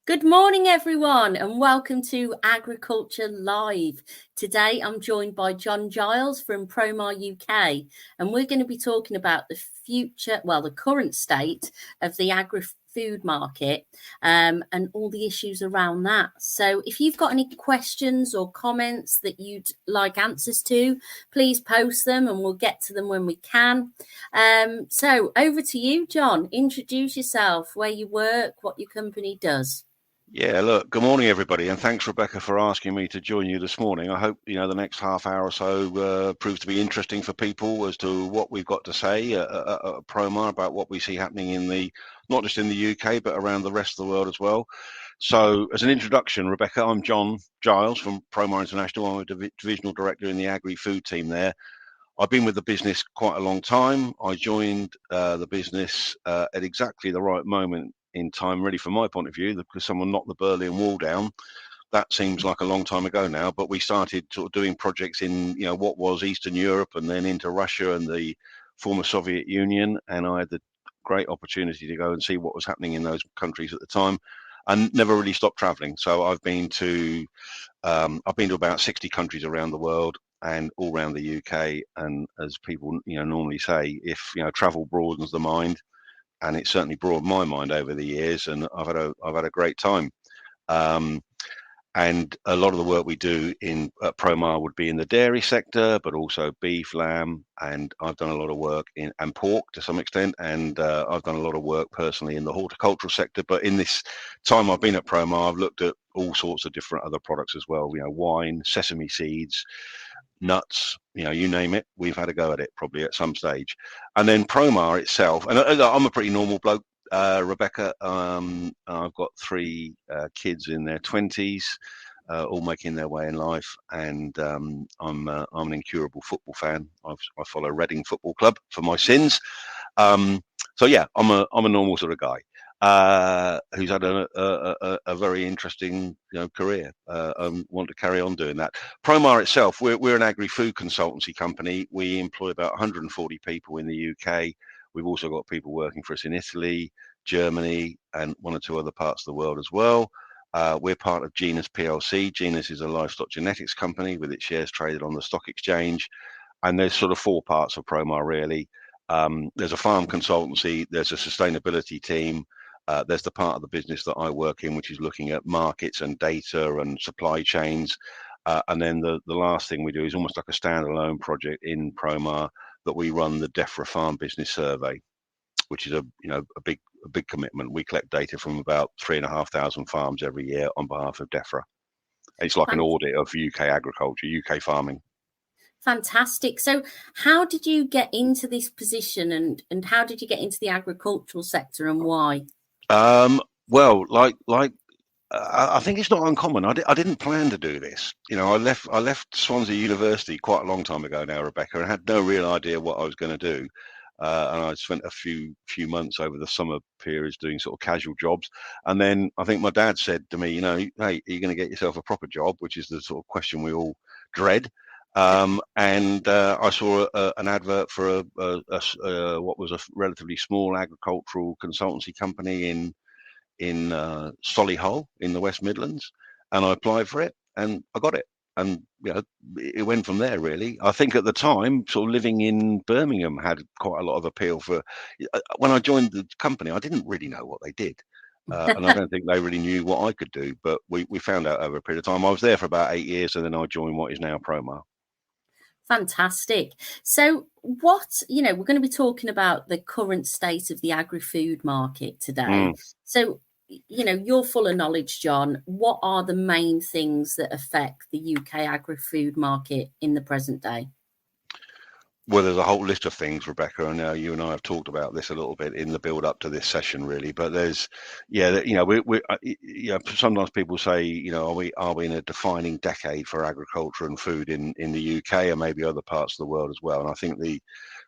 Good morning, everyone, and welcome to Agriculture Live. Today, I'm joined by John Giles from Promar UK, and we're going to be talking about the current state of the agri-food market and all the issues around that. So if you've got any questions or comments that you'd like answers to, please post them and we'll get to them when we can. So over to you, John. Introduce yourself, where you work, what your company does. Yeah, look, good morning, everybody, and thanks, Rebecca, for asking me to join you this morning. I hope, the next half hour or so proves to be interesting for people as to what we've got to say at Promar about what we see happening not just in the UK, but around the rest of the world as well. So as an introduction, Rebecca, I'm John Giles from Promar International. I'm a divisional director in the agri-food team there. I've been with the business quite a long time. I joined the business at exactly the right moment in time, really, from my point of view, because someone knocked the Berlin Wall down. That seems like a long time ago now, but we started sort of doing projects in, what was Eastern Europe and then into Russia and the former Soviet Union. And I had the great opportunity to go and see what was happening in those countries at the time and never really stopped traveling. So I've been to about 60 countries around the world and all around the UK. And as people, normally say, if, travel broadens the mind, and it certainly broadened my mind over the years, and I've had a great time. And a lot of the work we do at Promar would be in the dairy sector, but also beef, lamb, and I've done a lot of work and pork to some extent, and I've done a lot of work personally in the horticultural sector. But in this time I've been at Promar, I've looked at all sorts of different other products as well. Wine, sesame seeds, nuts, you name it, we've had a go at it probably at some stage. And then Promar itself, and I'm a pretty normal bloke, Rebecca. I've got three kids in their 20s, all making their way in life, and I'm an incurable football fan. I follow Reading Football Club for my sins. So yeah, I'm a normal sort of guy who's had a very interesting career and want to carry on doing that. Promar itself, we're an agri-food consultancy company. We employ about 140 people in the UK. We've also got people working for us in Italy, Germany, and one or two other parts of the world as well. We're part of Genus PLC. Genus is a livestock genetics company with its shares traded on the stock exchange. And there's sort of four parts of Promar, really. There's a farm consultancy, there's a sustainability team, there's the part of the business that I work in, which is looking at markets and data and supply chains. And then the last thing we do is almost like a standalone project in Promar that we run, the DEFRA Farm Business Survey, which is a big commitment. We collect data from about 3,500 farms every year on behalf of DEFRA. It's like an audit of UK agriculture, UK farming. Fantastic. So how did you get into this position and how did you get into the agricultural sector and why? Well, I think it's not uncommon. I didn't plan to do this. I left Swansea University quite a long time ago now, Rebecca, and had no real idea what I was going to do. And I spent a few months over the summer periods doing sort of casual jobs. And then I think my dad said to me, hey, are you going to get yourself a proper job? Which is the sort of question we all dread. And I saw an advert for what was a relatively small agricultural consultancy company in Solihull in the West Midlands, and I applied for it and I got it. And it went from there, really. I think at the time, sort of living in Birmingham had quite a lot of appeal for. When I joined the company, I didn't really know what they did, and I don't think they really knew what I could do. But we found out over a period of time. I was there for about 8 years, and then I joined what is now Promar. Fantastic. So we're going to be talking about the current state of the agri-food market today. So you're full of knowledge, John. What are the main things that affect the UK agri-food market in the present day? Well, there's a whole list of things, Rebecca, and you and I have talked about this a little bit in the build up to this session, really. But there's, sometimes people say, are we in a defining decade for agriculture and food in the UK and maybe other parts of the world as well? And I think the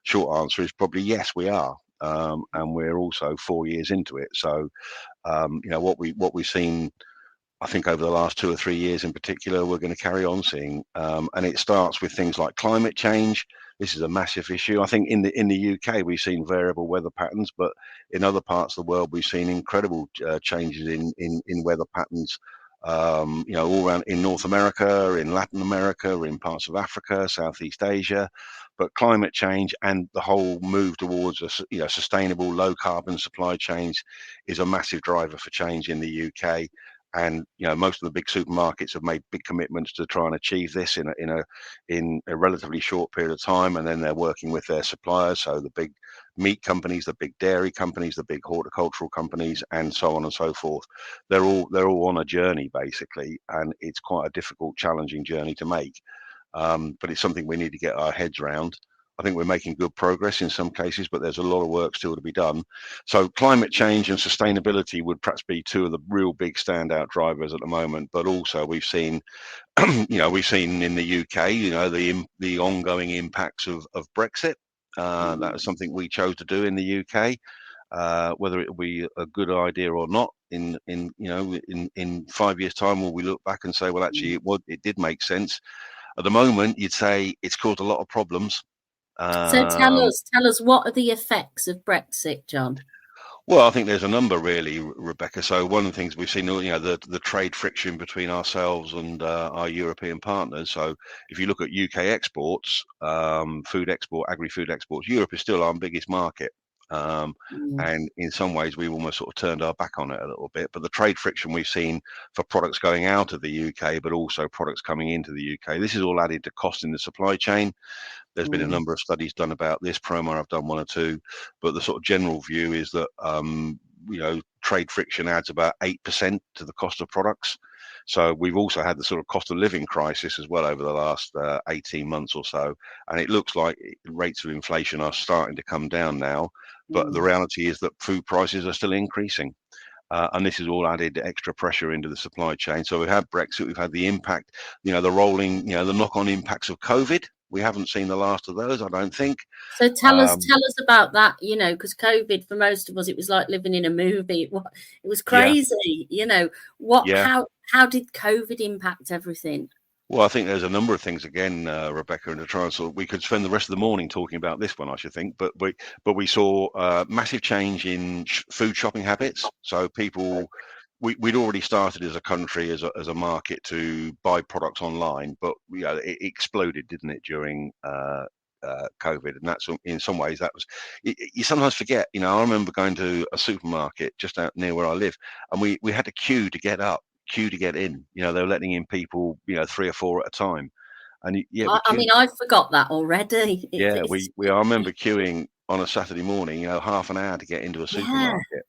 short answer is probably yes, we are. And we're also 4 years into it. So, what we've seen, I think over the last 2 or 3 years in particular, we're going to carry on seeing. And it starts with things like climate change. this is a massive issue. I think in the UK we've seen variable weather patterns, but in other parts of the world we've seen incredible changes in weather patterns. All around in North America, in Latin America, in parts of Africa, Southeast Asia. But climate change and the whole move towards sustainable, low carbon supply chains is a massive driver for change in the UK. And most of the big supermarkets have made big commitments to try and achieve this in a relatively short period of time, and then they're working with their suppliers, so the big meat companies, the big dairy companies, the big horticultural companies, and so on and so forth. They're all on a journey basically, and it's quite a difficult, challenging journey to make. But it's something we need to get our heads around. I think we're making good progress in some cases, but there's a lot of work still to be done. So climate change and sustainability would perhaps be two of the real big standout drivers at the moment. But also we've seen, we've seen in the UK, the ongoing impacts of Brexit. That was something we chose to do in the UK. Whether it will be a good idea or not, in 5 years' time, will we look back and say, well, actually, it did make sense. At the moment, you'd say it's caused a lot of problems. So tell us, what are the effects of Brexit, John? Well, I think there's a number really, Rebecca. So one of the things we've seen, the trade friction between ourselves and our European partners. So if you look at UK exports, food export, agri-food exports, Europe is still our biggest market. And in some ways, we've almost sort of turned our back on it a little bit. But the trade friction we've seen for products going out of the UK, but also products coming into the UK, this is all added to cost in the supply chain. There's been a number of studies done about this. Promar have done one or two, but the sort of general view is that trade friction adds about 8% to the cost of products. So we've also had the sort of cost of living crisis as well over the last 18 months or so, and it looks like rates of inflation are starting to come down now. But the reality is that food prices are still increasing. And this has all added extra pressure into the supply chain. So we've had Brexit, we've had the impact, the knock-on impacts of COVID. We haven't seen the last of those, I don't think. So tell us about that, because COVID, for most of us, it was like living in a movie. It was crazy, how did COVID impact everything? Well, I think there's a number of things again, Rebecca, and to try and we could spend the rest of the morning talking about this one, I should think. But we saw massive change in food shopping habits. So people, we'd already started as a country, as a market, to buy products online, but it exploded, didn't it, during COVID? And that's, in some ways, that was, you sometimes forget. I remember going to a supermarket just out near where I live, and we had to queue to get in. They were letting in people, 3 or 4 at a time. And I forgot that already. I remember queuing on a Saturday morning, half an hour to get into a supermarket.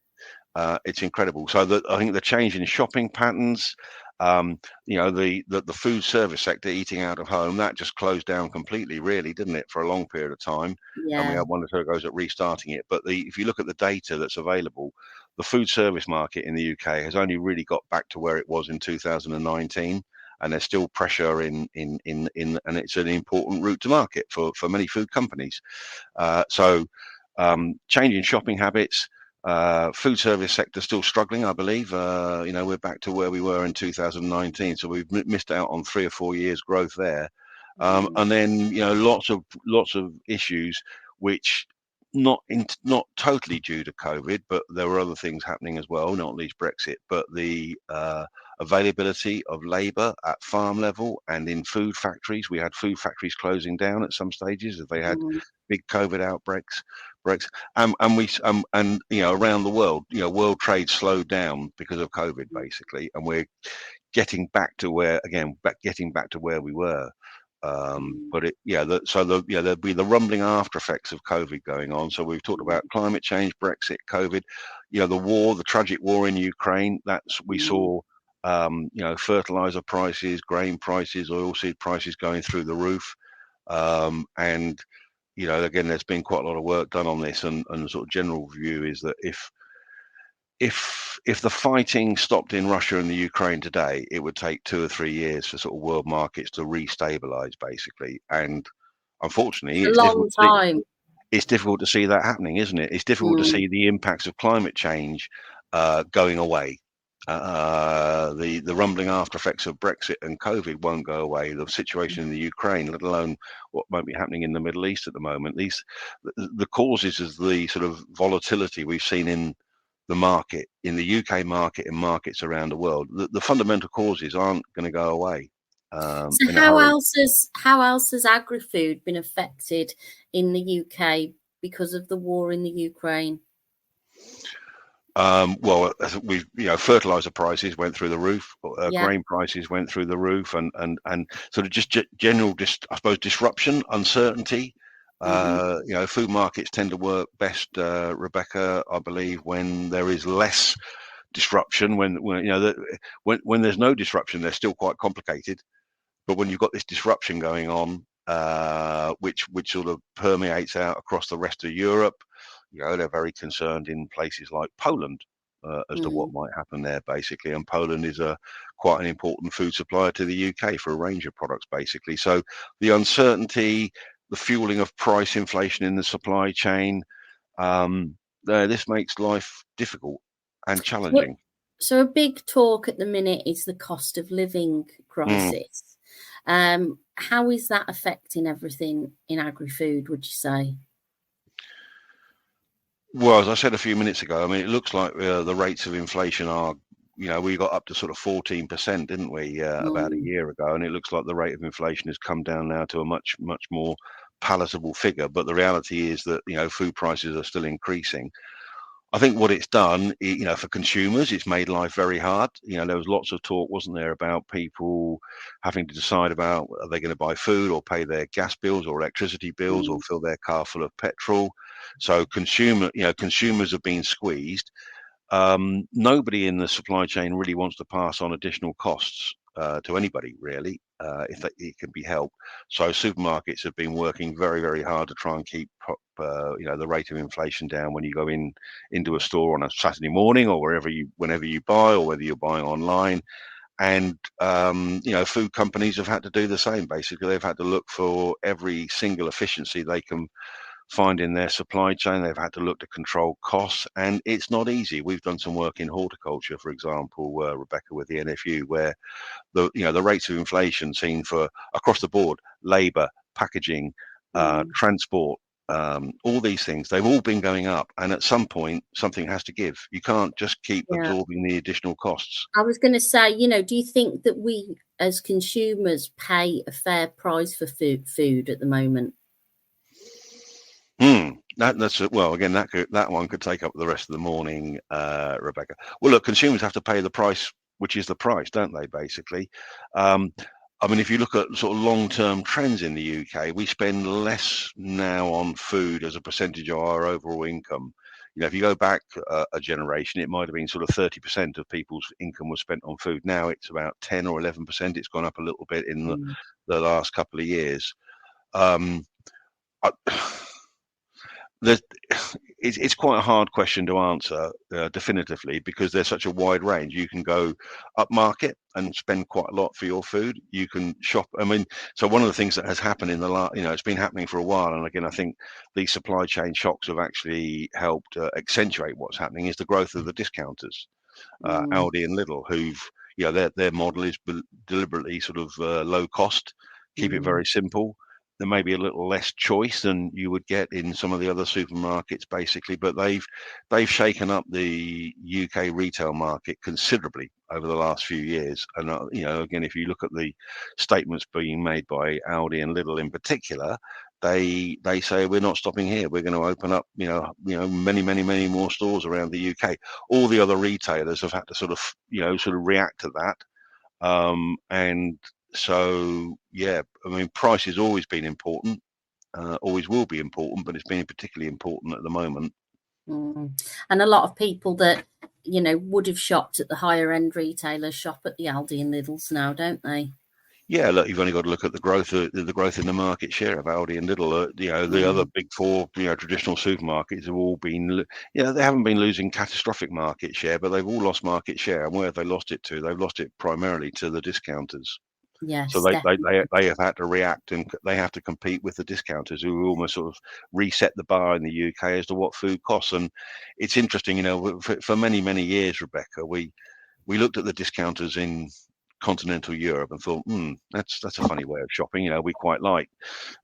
It's incredible. So I think the change in shopping patterns, the food service sector, eating out of home, that just closed down completely, really, didn't it, for a long period of time? And we had one or two goes at restarting it. But if you look at the data that's available, the food service market in the UK has only really got back to where it was in 2019. And there's still pressure and it's an important route to market for many food companies. Changing shopping habits. Food service sector still struggling, I believe. We're back to where we were in 2019, so we've missed out on 3 or 4 years growth there. And then lots of issues which not totally due to COVID, but there were other things happening as well, not least Brexit, but the availability of labour at farm level and in food factories. We had food factories closing down at some stages as they had big COVID outbreaks. And around the world, world trade slowed down because of COVID, basically, and we're getting back to where we were. There'll be the rumbling after effects of COVID going on. So we've talked about climate change, Brexit, COVID, the tragic war in Ukraine. We saw, fertilizer prices, grain prices, oilseed prices going through the roof, and again, there's been quite a lot of work done on this, and the sort of general view is that if the fighting stopped in Russia and the Ukraine today, it would take 2 or 3 years for sort of world markets to restabilize, basically. And unfortunately, it's difficult to see that happening, isn't it? It's difficult to see the impacts of climate change going away. The rumbling after effects of Brexit and COVID won't go away. The situation in the Ukraine, let alone what might be happening in the Middle East at the moment, the causes of the sort of volatility we've seen in the market, in the UK market and markets around the world, the fundamental causes aren't going to go away So in a hurry. how else has agri-food been affected in the UK because of the war in the Ukraine? Well, we, fertilizer prices went through the roof, Yeah. grain prices went through the roof, and sort of just general, I suppose, disruption, uncertainty. Hmm. Food markets tend to work best, Rebecca, I believe, when there is less disruption. When there's no disruption, they're still quite complicated. But when you've got this disruption going on, which sort of permeates out across the rest of Europe, they're very concerned in places like Poland as to what Mm. might happen there, basically. And Poland is quite an important food supplier to the UK for a range of products, basically. So the uncertainty, the fueling of price inflation in the supply chain, this makes life difficult and So, challenging. so a big talk at the minute is the cost of living Mm. crisis. How is that affecting everything in agri-food, would you say? Well, as I said a few minutes ago, I mean, it looks like the rates of inflation are, we got up to sort of 14%, didn't we, about a Mm. year ago? And it looks like the rate of inflation has come down now to a much, much more palatable figure. But the reality is that, food prices are still increasing. I think what it's done, for consumers, it's made life very hard. There was lots of talk, wasn't there, about people having to decide about are they going to buy food or pay their gas bills or electricity bills or Mm. fill their car full of petrol. So consumers have been squeezed. Nobody in the supply chain really wants to pass on additional costs to anybody, really, if it can be helped. So supermarkets have been working very, very hard to try and keep, the rate of inflation down when you go into a store on a Saturday morning or whenever you buy, or whether you're buying online. And food companies have had to do the same. Basically, they've had to look for every single efficiency they can find in their supply chain. They've had to look to control costs, and it's not easy. We've done some work in horticulture, for example, Rebecca, with the NFU, where the rates of inflation seen for across the board, labour, packaging, Mm. transport, all these things, they've all been going up, and at some point something has to give. You can't just keep Yeah. absorbing the additional costs. I was going to say, do you think that we as consumers pay a fair price for food at the moment? That's well, again, that one could take up the rest of the morning, Rebecca. Well, look, consumers have to pay the price, which is the price, don't they? Basically, um, I mean, if you look at sort of long-term trends in the UK, we spend less now on food as a percentage of our overall income. If you go back a generation, it might have been sort of 30% of people's income was spent on food. Now it's about 10 or 11%. It's gone up a little bit in Mm. the last couple of years. Um, I, there's, it's quite a hard question to answer definitively, because there's such a wide range. You can go upmarket and spend quite a lot for your food. You can shop. I mean, so one of the things that has happened in the last, it's been happening for a while, and again, I think these supply chain shocks have actually helped accentuate what's happening, is the growth of the discounters, Mm. Aldi and Lidl, who've, their model is deliberately sort of low cost, keep it Mm. very simple. There may be a little less choice than you would get in some of the other supermarkets, basically, but they've shaken up the UK retail market considerably over the last few years. And again, if you look at the statements being made by Aldi and Lidl in particular, they say we're not stopping here. We're going to open up, many, many, many more stores around the UK. All the other retailers have had to sort of react to that. And so, yeah, I mean, price has always been important, always will be important, but it's been particularly important at the moment. Mm. And a lot of people that, would have shopped at the higher end retailers shop at the Aldi and Lidls now, don't they? Yeah, look, you've only got to look at the growth in the market share of Aldi and Lidl. The other Mm. big four, traditional supermarkets have all been, they haven't been losing catastrophic market share, but they've all lost market share. And where have they lost it to? They've lost it primarily to the discounters. So Yes, they have had to react, and they have to compete with the discounters, who almost sort of reset the bar in the UK as to what food costs. And it's interesting, for many, many years, Rebecca, we looked at the discounters in continental Europe and thought, that's a funny way of shopping. We quite like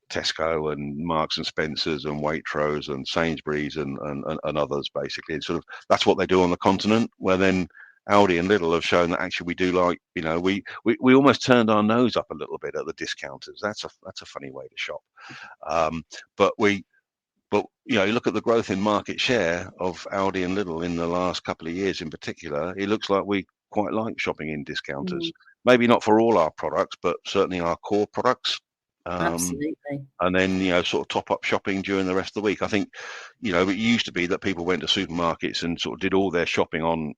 Tesco and Marks and Spencers and Waitrose and Sainsbury's and others, basically. And sort of that's what they do on the continent, where then Aldi and Lidl have shown that actually we do like, we almost turned our nose up a little bit at the discounters. That's a funny way to shop. But you look at the growth in market share of Aldi and Lidl in the last couple of years in particular, it looks like we quite like shopping in discounters. Maybe not for all our products, but certainly our core products. Absolutely. And then, sort of top up shopping during the rest of the week. I think, it used to be that people went to supermarkets and sort of did all their shopping on,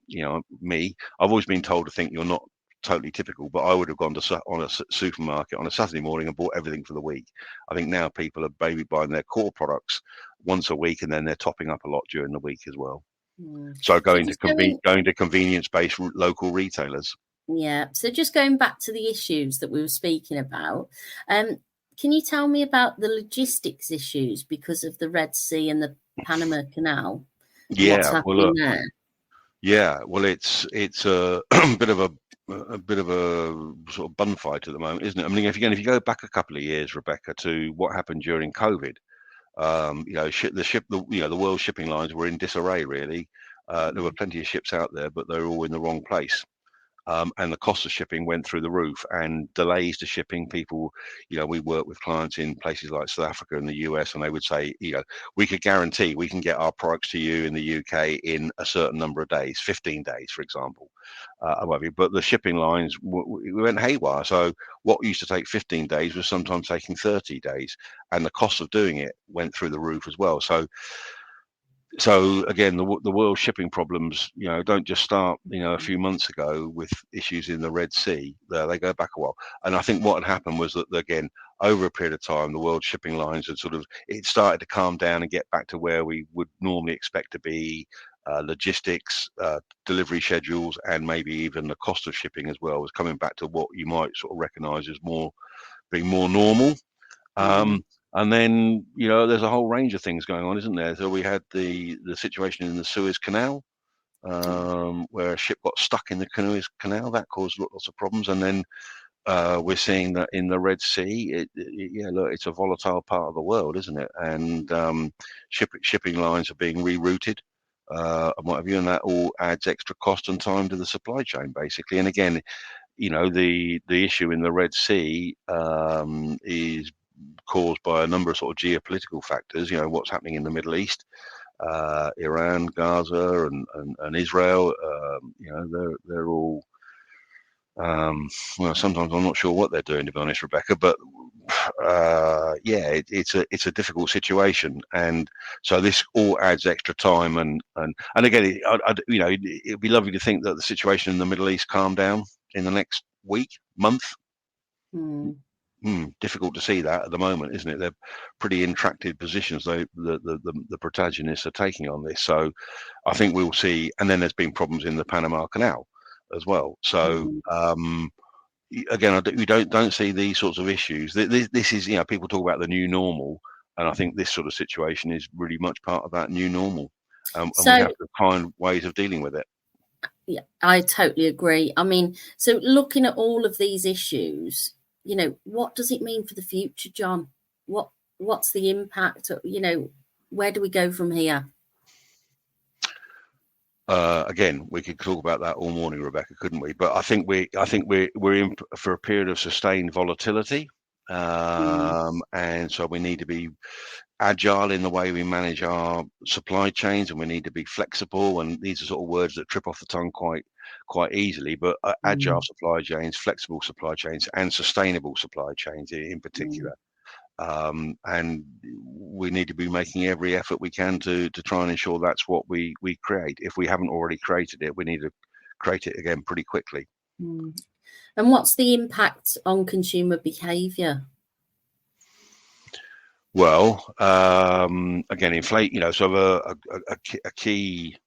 me. I've always been told to think you're not totally typical, but I would have gone to on a supermarket on a Saturday morning and bought everything for the week. I think now people are maybe buying their core products once a week, and then they're topping up a lot during the week as well. So going to convenience-based local retailers. Yeah. So just going back to the issues that we were speaking about, can you tell me about the logistics issues because of the Red Sea and the Panama Canal? Yeah. What's happening there? Yeah. Well, it's a bit of a sort of bun fight at the moment, isn't it? I mean, if you go back a couple of years, Rebecca, to what happened during COVID, the world shipping lines were in disarray. Really, there were plenty of ships out there, but they were all in the wrong place. And the cost of shipping went through the roof, and delays to shipping. People, we work with clients in places like South Africa and the US, and they would say, we could guarantee we can get our products to you in the UK in a certain number of days, 15 days, for example. But the shipping lines we went haywire. So what used to take 15 days was sometimes taking 30 days, and the cost of doing it went through the roof as well. So again, the world shipping problems, don't just start, a few months ago with issues in the Red Sea. They go back a while. And I think what had happened was that, again, over a period of time, the world shipping lines had it started to calm down and get back to where we would normally expect to be. Logistics, delivery schedules, and maybe even the cost of shipping as well was coming back to what you might sort of recognize as being more normal. And then, there's a whole range of things going on, isn't there? So we had the situation in the Suez Canal, where a ship got stuck in the Suez Canal. That caused lots of problems. And then we're seeing that in the Red Sea. It's a volatile part of the world, isn't it? And shipping lines are being rerouted, and what have you, and that all adds extra cost and time to the supply chain, basically. And again, the issue in the Red Sea is caused by a number of sort of geopolitical factors. What's happening in the Middle East, Iran, Gaza, and Israel. They're all sometimes I'm not sure what they're doing, to be honest, Rebecca. But it's a difficult situation, and so this all adds extra time. And again, it'd be lovely to think that the situation in the Middle East calm down in the next week, month. Difficult to see that at the moment, isn't it? They're pretty intracted positions the protagonists are taking on this. So I think we'll see. And then there's been problems in the Panama Canal as well. So again, we don't see these sorts of issues. This is, people talk about the new normal, and I think this sort of situation is really much part of that new normal. And we have to find ways of dealing with it. Yeah, I totally agree. I mean, so looking at all of these issues, what does it mean for the future, John? What's the impact? Where do we go from here? Again, we could talk about that all morning, Rebecca, couldn't we? But I think we're in for a period of sustained volatility, and so we need to be agile in the way we manage our supply chains, and we need to be flexible. And these are sort of words that trip off the tongue quite easily. But agile supply chains, flexible supply chains, and sustainable supply chains in particular. And we need to be making every effort we can to try and ensure that's what we create. If we haven't already created it, we need to create it again pretty quickly. And what's the impact on consumer behaviour? Well, again, so a key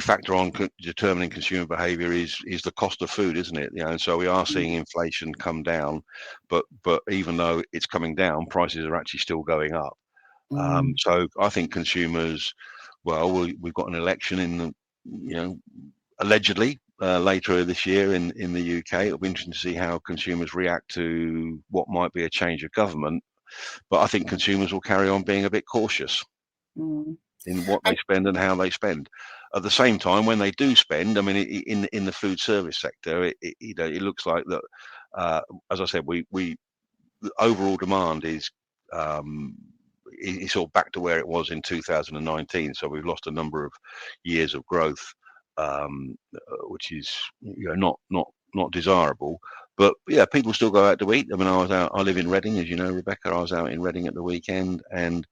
factor on determining consumer behaviour is the cost of food, isn't it? And so we are seeing inflation come down, but even though it's coming down, prices are actually still going up. So I think consumers, we've got an election in allegedly later this year in the UK. It'll be interesting to see how consumers react to what might be a change of government. But I think consumers will carry on being a bit cautious in what they spend and how they spend. At the same time, when they do spend, I mean, in the food service sector, it looks like that. As I said, the overall demand is sort of back to where it was in 2019. So we've lost a number of years of growth, which is not desirable. But yeah, people still go out to eat. I mean, I live in Reading, as you know, Rebecca. I was out in Reading at the weekend, and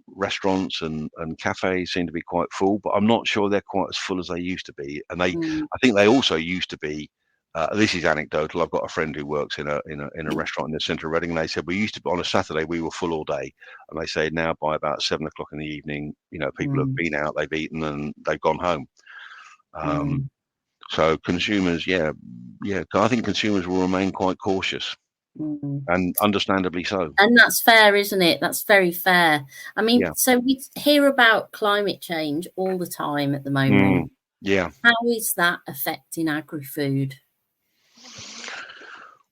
restaurants and cafes seem to be quite full, but I'm not sure they're quite as full as they used to be. And I think they also used to be. This is anecdotal. I've got a friend who works in a restaurant in the centre of Reading, and they said we used to, on a Saturday, we were full all day, and they say now by about 7 o'clock in the evening, people have been out, they've eaten, and they've gone home. So consumers, I think consumers will remain quite cautious, and understandably so. And that's fair, isn't it? That's very fair. I mean, so we hear about climate change all the time at the moment. How is that affecting agri-food?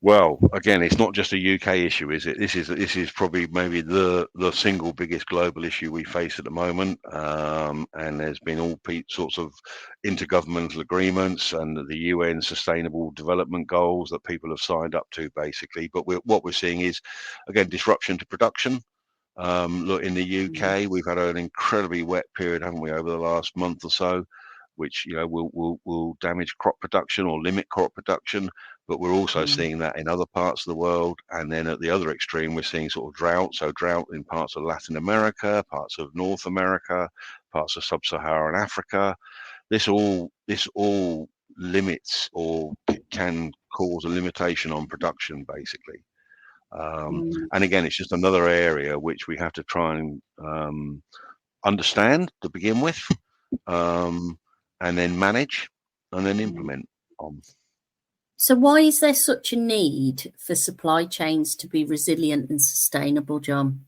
Well, again, it's not just a UK issue, is it? This is probably maybe the single biggest global issue we face at the moment. And there's been all sorts of intergovernmental agreements and the UN Sustainable Development Goals that people have signed up to, basically. But what we're seeing is, again, disruption to production. Look, in the UK, we've had an incredibly wet period, haven't we, over the last month or so, which will damage crop production or limit crop production. But we're also seeing that in other parts of the world. And then at the other extreme, we're seeing sort of drought. So drought in parts of Latin America, parts of North America, parts of sub-Saharan Africa. This all limits or can cause a limitation on production, basically. And again, it's just another area which we have to try and understand to begin with, and then manage and then implement on. So why is there such a need for supply chains to be resilient and sustainable, John?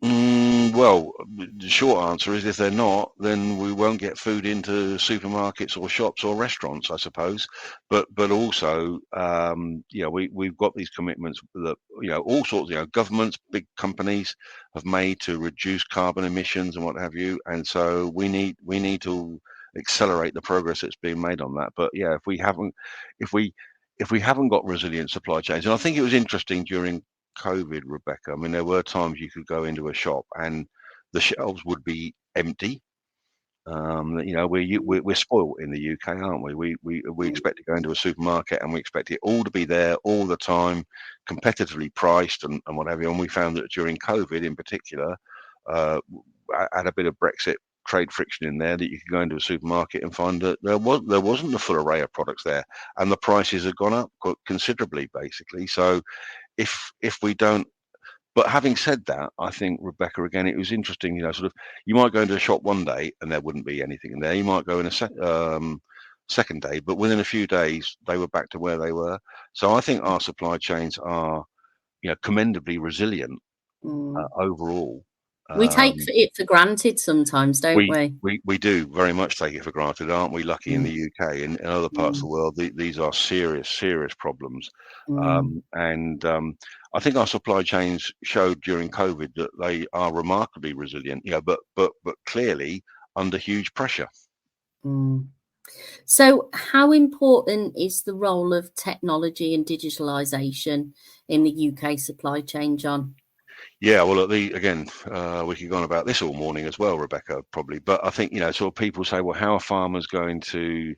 Well, the short answer is if they're not, then we won't get food into supermarkets or shops or restaurants, I suppose. But also, we've got these commitments that all sorts, governments, big companies have made to reduce carbon emissions and what have you. And so we need to accelerate the progress that's being made on that. But yeah, if we haven't got resilient supply chains, and I think it was interesting during COVID, Rebecca. I mean, there were times you could go into a shop and the shelves would be empty. We're spoiled in the UK, aren't we? We expect to go into a supermarket and we expect it all to be there all the time, competitively priced and what have you. And we found that during COVID, in particular, had a bit of Brexit trade friction in there, that you could go into a supermarket and find that there wasn't a full array of products there, and the prices have gone up considerably, basically. So if we don't, but having said that, I think, Rebecca, again, it was interesting, you might go into a shop one day and there wouldn't be anything in there. You might go in a second day, but within a few days they were back to where they were. So I think our supply chains are, commendably resilient overall. We take it for granted sometimes, don't we? We do very much take it for granted, aren't we? Lucky in the UK and in other parts of the world, these are serious problems. I think our supply chains showed during COVID that they are remarkably resilient, but clearly under huge pressure. So how important is the role of technology and digitalization in the UK supply chain, John? Yeah, well, we could go on about this all morning as well, Rebecca, probably. But I think, sort of people say, well, how are farmers going to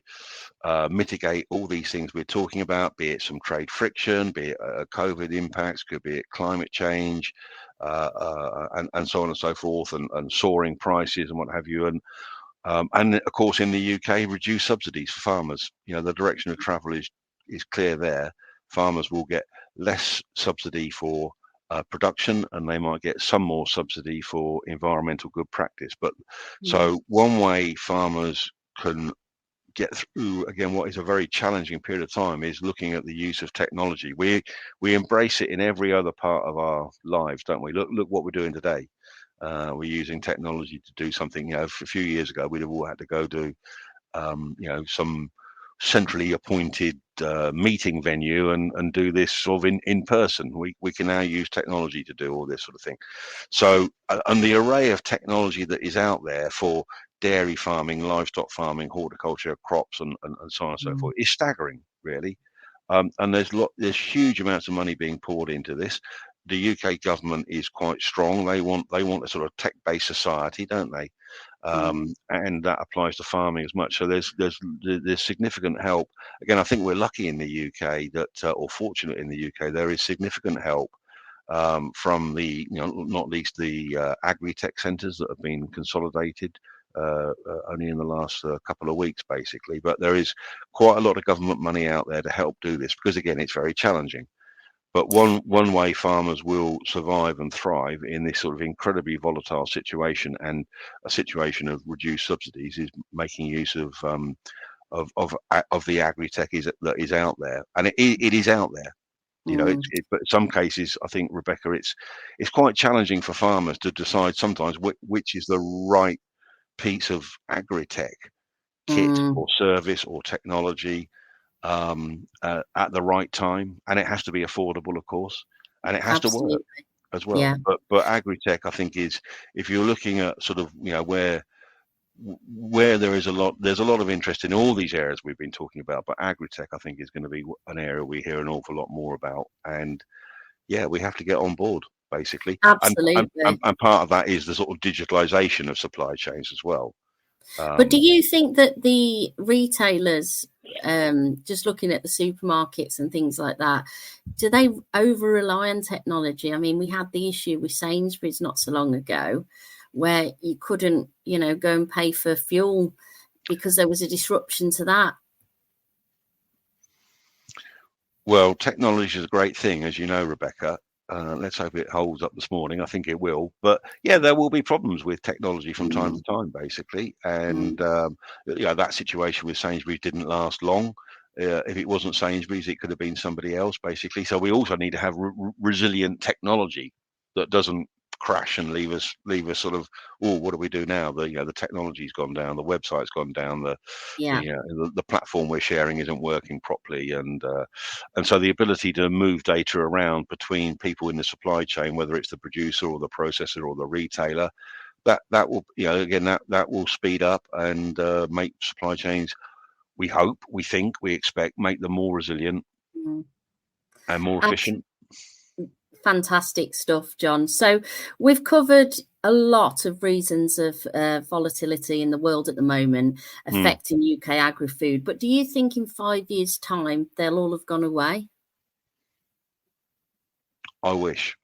mitigate all these things we're talking about, be it some trade friction, be it COVID impacts, could be it climate change, and so on and so forth, and soaring prices and what have you. And of course, in the UK, reduce subsidies for farmers. The direction of travel is clear there. Farmers will get less subsidy for production, and they might get some more subsidy for environmental good practice. But so one way farmers can get through, again, what is a very challenging period of time is looking at the use of technology. We embrace it in every other part of our lives, don't we? Look what we're doing today. We're using technology to do something. A few years ago, we'd have all had to go to some centrally appointed meeting venue and do this sort of in person. We can now use technology to do all this sort of thing. So, and the array of technology that is out there for dairy farming, livestock farming, horticulture, crops, and so on and so forth is staggering, really. And there's huge amounts of money being poured into this. The UK government is quite strong. They want a sort of tech-based society, don't they? And that applies to farming as much. So there's significant help. Again, I think we're lucky in the UK that, or fortunate in the UK, there is significant help from the, not least the agri-tech centres that have been consolidated only in the last couple of weeks, basically. But there is quite a lot of government money out there to help do this, because again, it's very challenging. But one way farmers will survive and thrive in this sort of incredibly volatile situation, and a situation of reduced subsidies, is making use of the agri-tech that is out there, and it is out there. But in some cases, I think, Rebecca, it's quite challenging for farmers to decide sometimes which is the right piece of agri-tech kit or service or technology at the right time, and it has to be affordable, of course, and it has to work as well. Yeah. But agri-tech, I think, is, if you're looking at sort of where there's a lot of interest in all these areas we've been talking about, but agri-tech, I think, is going to be an area we hear an awful lot more about, and we have to get on board, basically. Absolutely. And part of that is the sort of digitalization of supply chains as well. But do you think that the retailers, just looking at the supermarkets and things like that, do they over rely on technology? I mean, we had the issue with Sainsbury's not so long ago, where you couldn't, go and pay for fuel because there was a disruption to that. Well, technology is a great thing, as you know, Rebecca. Let's hope it holds up this morning. I think it will. But yeah, there will be problems with technology from time to time, basically. And that situation with Sainsbury's didn't last long. If it wasn't Sainsbury's, it could have been somebody else, basically. So we also need to have resilient technology that doesn't crash and leave us sort of, what do we do now? The technology's gone down, the website's gone down, the platform we're sharing isn't working properly, and so the ability to move data around between people in the supply chain, whether it's the producer or the processor or the retailer, that will that will speed up and make supply chains, we hope, we think, we expect, make them more resilient and more efficient. Fantastic stuff, John. So we've covered a lot of reasons of volatility in the world at the moment affecting UK agri-food. But do you think in 5 years' time they'll all have gone away? I wish.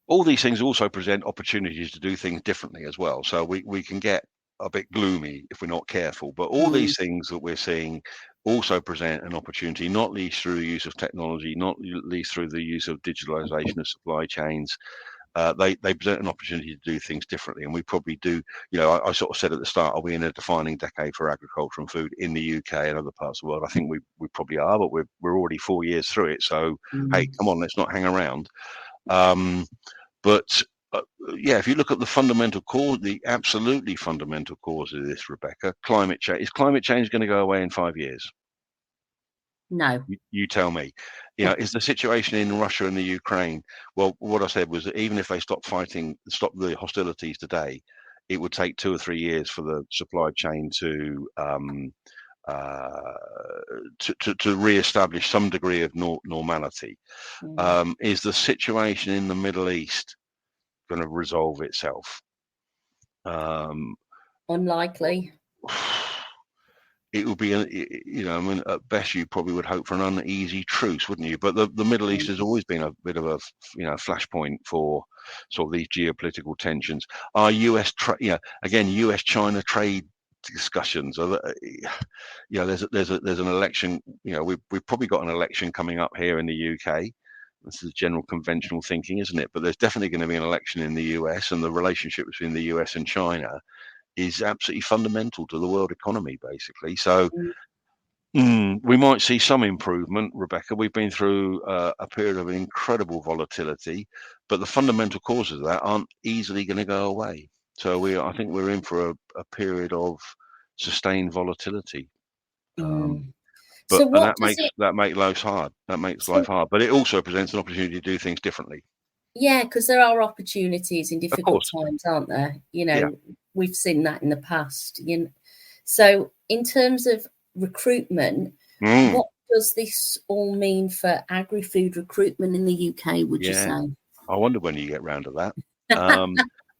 All these things also present opportunities to do things differently as well. So we can get a bit gloomy if we're not careful. But all these things that we're seeing also present an opportunity, not least through the use of technology, not least through the use of digitalization of supply chains. They present an opportunity to do things differently, and we probably do. I sort of said at the start, are we in a defining decade for agriculture and food in the UK and other parts of the world? I think we probably are, but we're already 4 years through it. So hey, come on, let's not hang around. But if you look at the fundamental cause, the absolutely fundamental cause of this, Rebecca, climate change. Is climate change going to go away in 5 years? No. You tell me. Is the situation in Russia and the Ukraine? Well, what I said was that even if they stop the hostilities today, it would take 2 or 3 years for the supply chain to re-establish some degree of normality. Is the situation in the Middle East going to resolve itself? Unlikely. It would be, at best you probably would hope for an uneasy truce, wouldn't you? But the Middle East has always been a bit of a, flashpoint for sort of these geopolitical tensions. Our US-China trade discussions are, there's an election. We've probably got an election coming up here in the UK. This is general conventional thinking, isn't it? But there's definitely going to be an election in the US, and the relationship between the US and China is absolutely fundamental to the world economy, basically. So we might see some improvement, Rebecca. We've been through a period of incredible volatility, but the fundamental causes of that aren't easily going to go away. So I think we're in for a period of sustained volatility. Mm. So But and what does it? that makes life hard. That makes life So hard. But it also presents an opportunity to do things differently. yeah, because there are opportunities in Of difficult course. times, aren't there? Yeah. We've seen that in the past. So in terms of recruitment, Mm, what does this all mean for agri-food recruitment in the UK, would you yeah. say? I wonder when you get round to that.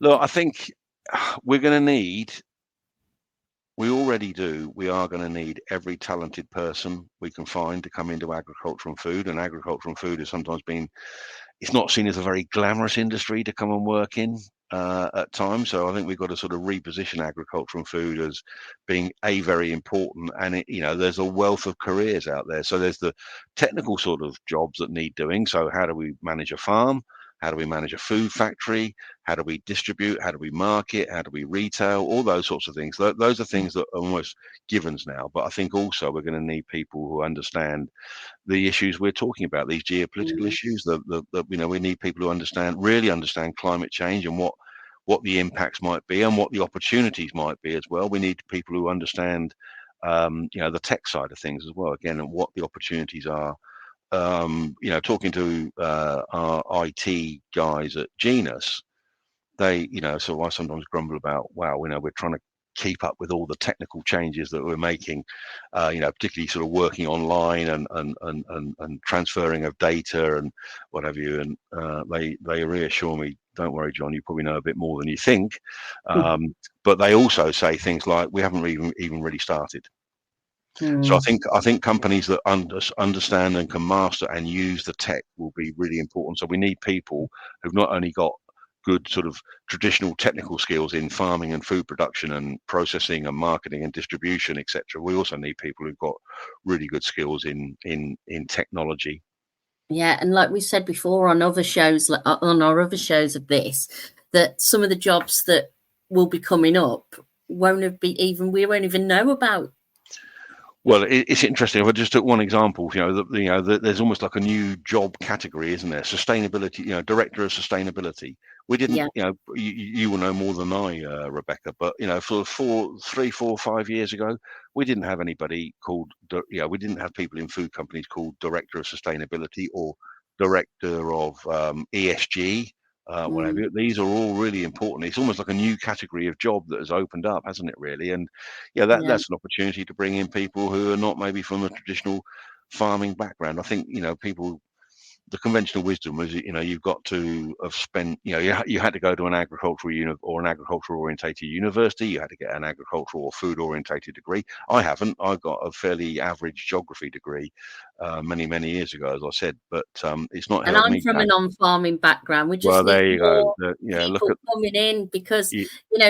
Look, I think we're going to need. We already do. We are going to need every talented person we can find to come into agriculture and food. And agriculture and food has sometimes been, it's not seen as a very glamorous industry to come and work in at times. So I think we've got to sort of reposition agriculture and food as being very important. And there's a wealth of careers out there. So there's the technical sort of jobs that need doing. So how do we manage a farm? How do we manage a food factory? How do we distribute? How do we market? How do we retail? All those sorts of things. Those are things that are almost givens now. But I think also we're going to need people who understand the issues we're talking about, these geopolitical Mm, issues. We need people who really understand climate change and what the impacts might be and what the opportunities might be as well. We need people who understand, the tech side of things as well. Again, and what the opportunities are. Talking to our IT guys at Genus, so I sometimes grumble about, wow, we're trying to keep up with all the technical changes that we're making, particularly sort of working online and transferring of data and what have you. And they reassure me, don't worry, John, you probably know a bit more than you think. But they also say things like, we haven't even really started. So mm. I think companies that understand and can master and use the tech will be really important. So we need people who've not only got good sort of traditional technical skills in farming and food production and processing and marketing and distribution, etc. We also need people who've got really good skills in technology. Yeah, and like we said before on other shows, on our other shows of this, that some of the jobs that will be coming up we won't even know about. Well, it's interesting. If I just took one example, there's almost like a new job category, isn't there? Sustainability, director of sustainability. We didn't, Yeah, you will know more than I, Rebecca, but for 3, 4, 5 years ago, we didn't have anybody called, we didn't have people in food companies called director of sustainability or director of ESG. What have mm, you? These are all really important. It's almost like a new category of job that has opened up, hasn't it? Really, and yeah, yeah. that's an opportunity to bring in people who are not maybe from a traditional farming background. I think people, the conventional wisdom was, you've got to have spent, you had to go to an agricultural or an agricultural orientated university. You had to get an agricultural or food orientated degree. I haven't. I've got a fairly average geography degree many years ago, as I said, but it's not And held I'm me from a back. non-farming background. We just Well, need there you go. more Yeah, look people at coming in because, y-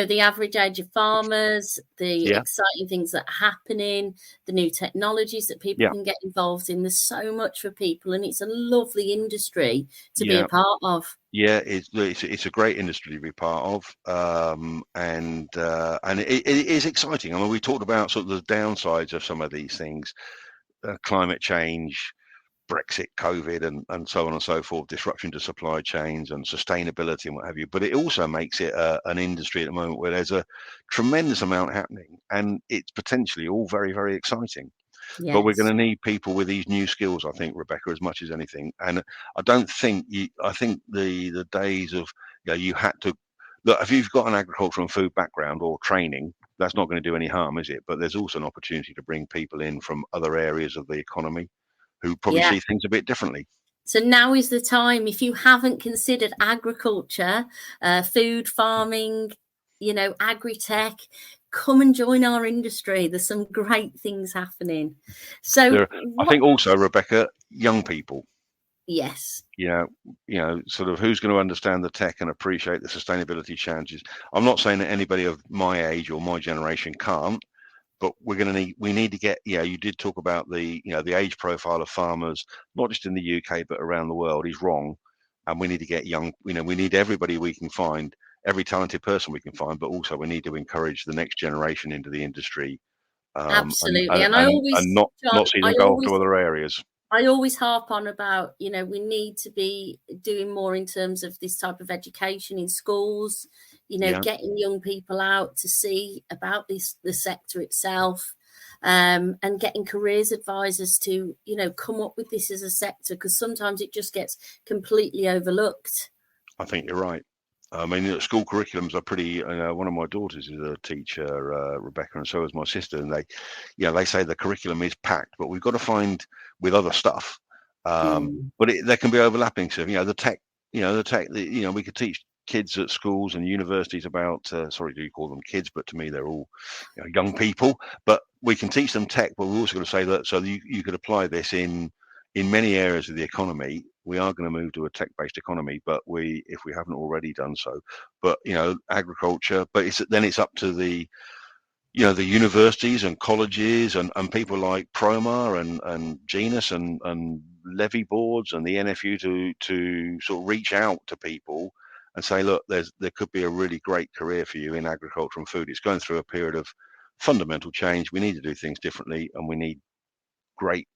the average age of farmers, the yeah, exciting things that are happening, the new technologies that people yeah, can get involved in. There's so much for people, and it's a lovely industry to be a yeah. part of. Yeah, it's a great industry to be part of, and it is exciting. I mean, we talked about sort of the downsides of some of these things, climate change, Brexit, COVID, and so on and so forth, disruption to supply chains and sustainability and what have you. But it also makes it an industry at the moment where there's a tremendous amount happening, and it's potentially all very, very exciting. But we're going Yes. to need people with these new skills, I think, Rebecca, as much as anything. And I don't think I think the days of, you had to look, if you've got an agricultural and food background or training, that's not going to do any harm, is it? But there's also an opportunity to bring people in from other areas of the economy who probably Yeah. see things a bit differently. So now is the time. If you haven't considered agriculture, food farming, agri-tech, come and join our industry. There's some great things happening. So I what? think also, Rebecca, young people, Yes. you know, sort of who's going to understand the tech and appreciate the sustainability challenges. I'm not saying that anybody of my age or my generation can't, but we need to get, you did talk about the age profile of farmers, not just in the UK but around the world, is wrong, and we need to get young, we need everybody we can find, every talented person we can find, but also we need to encourage the next generation into the industry, Absolutely. And I and always, John, not see them go off to other areas. I always harp on about, we need to be doing more in terms of this type of education in schools, Yeah. getting young people out to see about the sector itself, and getting careers advisors to, come up with this as a sector, because sometimes it just gets completely overlooked. I think you're right. I mean, school curriculums are pretty. One of my daughters is a teacher, Rebecca, and so is my sister. And they say the curriculum is packed, but we've got to find with other stuff. But there can be overlapping. So the tech, we could teach kids at schools and universities about. Sorry, do you call them kids? But to me, they're all young people. But we can teach them tech, but we're also going to say that so you could apply this in many areas of the economy. We are going to move to a tech-based economy, but if we haven't already done so. But agriculture. But it's up to the universities and colleges and people like Promar and Genus and levy boards and the NFU to sort of reach out to people and say, look, there could be a really great career for you in agriculture and food. It's going through a period of fundamental change. We need to do things differently, and we need great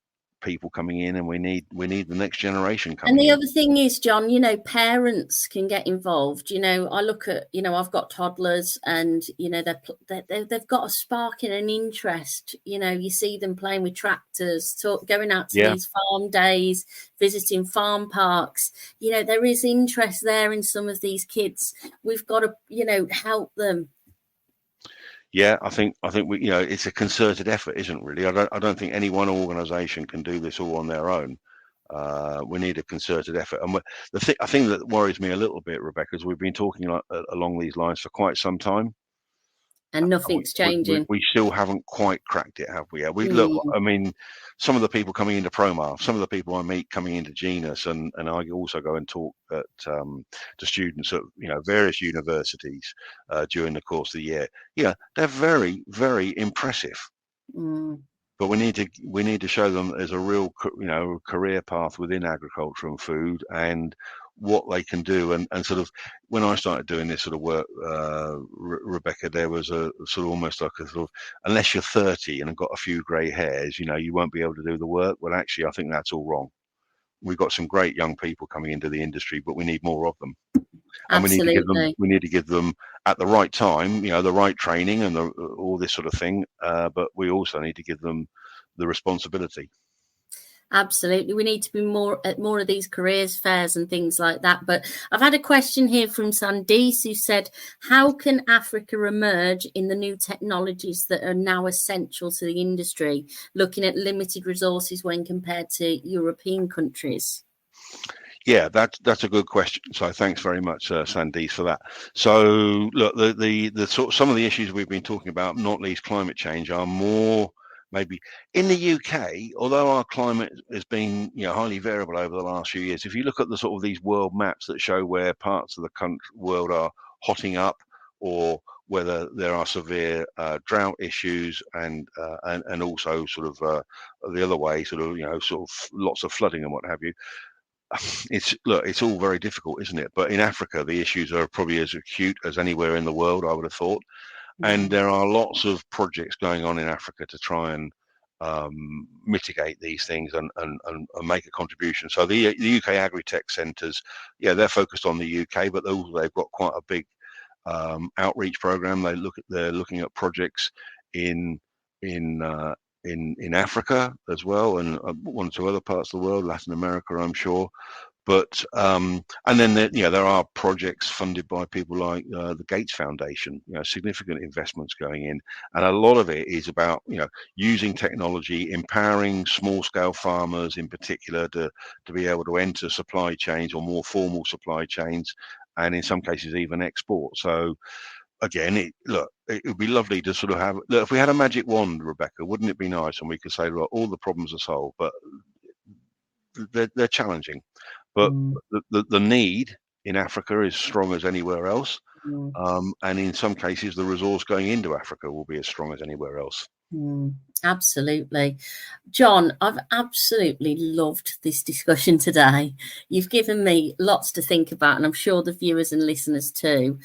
people coming in, and we need the next generation coming in. And the other thing is, John, parents can get involved. I look at, I've got toddlers, and they've got a spark and an interest. You see them playing with tractors, going out to these farm days, visiting farm parks. There is interest there in some of these kids. We've got to help them. Yeah, I think we, it's a concerted effort, isn't it, really? I don't think any one organisation can do this all on their own. We need a concerted effort. And I think that worries me a little bit, Rebecca, is we've been talking along these lines for quite some time. And nothing's changing. We still haven't quite cracked it, have we? Look, I mean, some of the people coming into Promar, some of the people I meet coming into Genus, and I also go and talk to students at various universities during the course of the year. Yeah, they're very, very impressive. But we need to show them there's a real career path within agriculture and food, and what they can do. And sort of when I started doing this sort of work, Rebecca, there was a sort of almost like a sort of, unless you're 30 and have got a few grey hairs, you won't be able to do the work. Well, actually, I think that's all wrong. We've got some great young people coming into the industry, but we need more of them. And Absolutely. we need to give them at the right time, the right training and all this sort of thing. But we also need to give them the responsibility. Absolutely. We need to be more at more of these careers fairs and things like that. But I've had a question here from Sandees, who said, how can Africa emerge in the new technologies that are now essential to the industry, looking at limited resources when compared to European countries? Yeah, that's a good question. So thanks very much, Sandees, for that. So look, the sort of some of the issues we've been talking about, not least climate change, are more maybe in the UK, although our climate has been highly variable over the last few years. If you look at the sort of these world maps that show where parts of the world are hotting up, or whether there are severe drought issues, and also sort of the other way, sort of lots of flooding and what have you. It's all very difficult, isn't it? But in Africa, the issues are probably as acute as anywhere in the world, I would have thought. And there are lots of projects going on in Africa to try and mitigate these things and make a contribution. So the UK Agri-Tech Centres, they're focused on the UK, but they've got quite a big outreach program. They're looking at projects in Africa as well, and one or two other parts of the world, Latin America, I'm sure. But and then there are projects funded by people like the Gates Foundation, significant investments going in, and a lot of it is about using technology, empowering small scale farmers in particular to be able to enter supply chains, or more formal supply chains, and in some cases even export. So again, it would be lovely to sort of have. Look, if we had a magic wand, Rebecca, wouldn't it be nice? And we could say, look, all the problems are solved, but they're challenging. But the need in Africa is strong as anywhere else. And in some cases, the resource going into Africa will be as strong as anywhere else. Absolutely. John, I've absolutely loved this discussion today. You've given me lots to think about, and I'm sure the viewers and listeners too.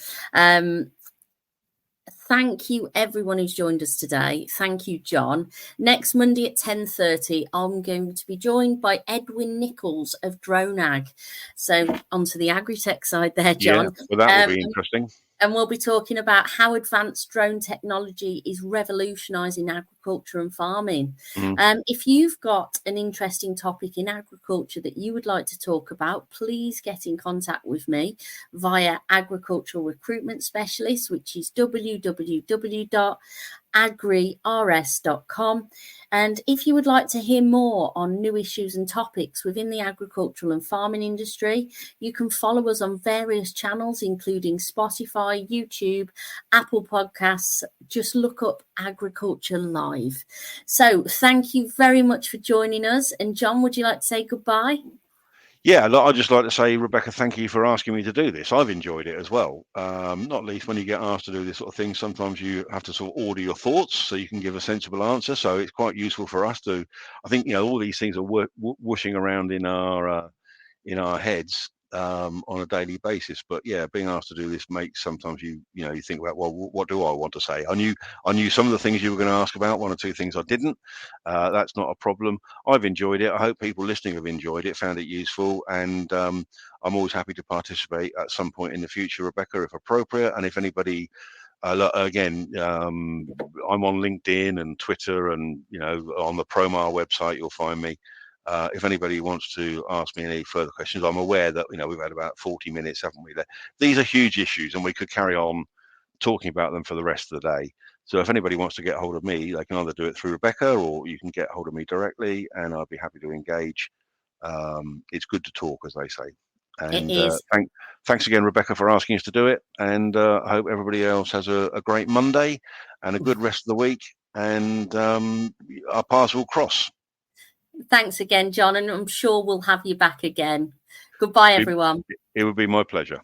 Thank you, everyone who's joined us today. Thank you, John. Next Monday at 10:30, I'm going to be joined by Edwin Nichols of Drone Ag. So onto the agri-tech side there, John. Yeah, well, that will be interesting. And we'll be talking about how advanced drone technology is revolutionising agriculture and farming. If you've got an interesting topic in agriculture that you would like to talk about, please get in contact with me via Agricultural Recruitment Specialist, which is www.agrirs.com. And if you would like to hear more on new issues and topics within the agricultural and farming industry, you can follow us on various channels, including Spotify, YouTube, Apple Podcasts. Just look up Agriculture Live. So thank you very much for joining us. And John, would you like to say goodbye? Yeah, I'd just like to say, Rebecca, thank you for asking me to do this. I've enjoyed it as well. Not least when you get asked to do this sort of thing, sometimes you have to sort of order your thoughts so you can give a sensible answer. So it's quite useful for us to, I think, all these things are whooshing around in our heads on a daily basis. But yeah, being asked to do this makes sometimes you think about, well, what do I want to say? I knew some of the things you were going to ask about. One or two things I didn't. That's not a problem. I've enjoyed it. I hope people listening have enjoyed it, found it useful, and I'm always happy to participate at some point in the future, Rebecca, if appropriate. And if anybody again, I'm on LinkedIn and Twitter, and on the Promar website you'll find me. If anybody wants to ask me any further questions, I'm aware that we've had about 40 minutes, haven't we? These are huge issues, and we could carry on talking about them for the rest of the day. So if anybody wants to get hold of me, they can either do it through Rebecca, or you can get hold of me directly, and I'd be happy to engage. It's good to talk, as they say. And It is. Thanks again, Rebecca, for asking us to do it. And I hope everybody else has a great Monday and a good rest of the week. And our paths will cross. Thanks again, John, and I'm sure we'll have you back again. Goodbye, everyone. It would be my pleasure.